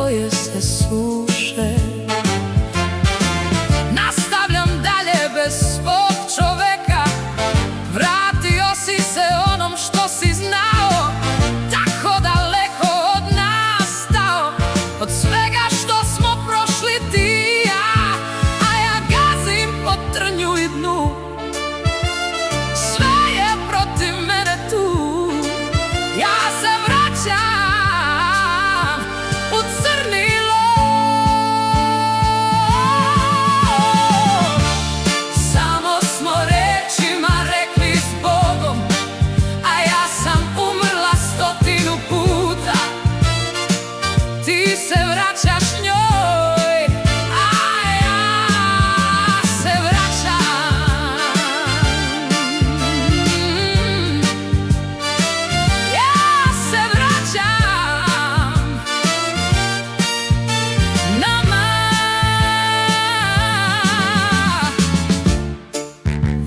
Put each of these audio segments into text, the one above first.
boje se suše. Nastavljam dalje bez svog čoveka, vratio si se onom što si znao, tako daleko od nas stao, od svega što smo prošli ti i ja, a ja gazim po trnju i dnu. Sve je protiv mene tu, ja se vraćam u crnilo. Samo smo rečima rekli s Bogom, a ja sam umrla 100 puta. Ti se vraćaš njoj, a ja se vraćam. Ja se vraćam nama.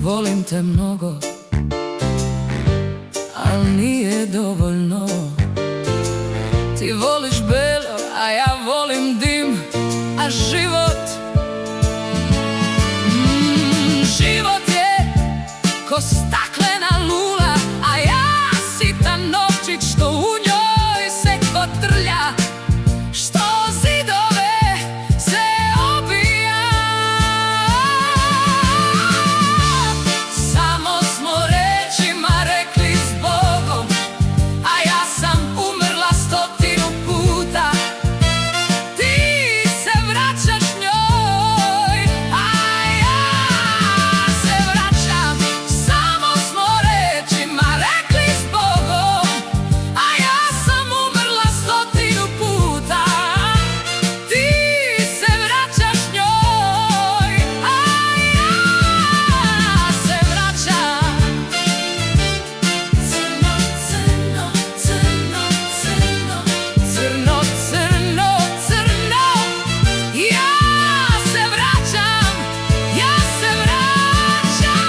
Volim te mnogo, al nije dovoljno. Ti voliš belo, a ja volim dim, a život, život je ko staklena lula, a ja sitan novčić što u njoj se kotrlja, što zidove se obija. Samo smo rečima rekli s Bogom, a ja sam umrla 100 puta. Ti se vraćaš njoj, a ja se vraćam. Samo smo rečima rekli s Bogom, a ja sam umrla 100 puta. Ti se vraćaš njoj, a ja se vraćam. Crno, crno, crno, crno, crno, crno, crno. Ja se vraćam, ja se vraćam.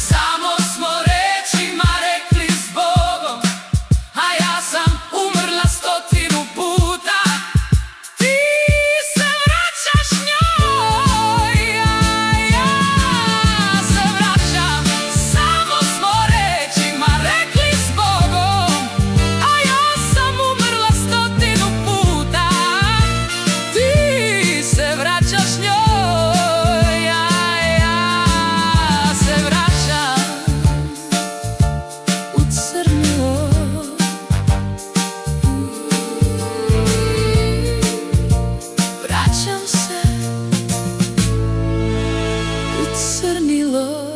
Samo smo rečima rekli s Bogom, a ja sam umrla 100 puta. Ti se vraćaš njoj, a ja se vraćam. Samo smo rečima rekli s Bogom, a ja sam umrla 100 puta. Ti se vraćaš njoj, a ja se vraćam u crnilo. Vraćam se u crnilo.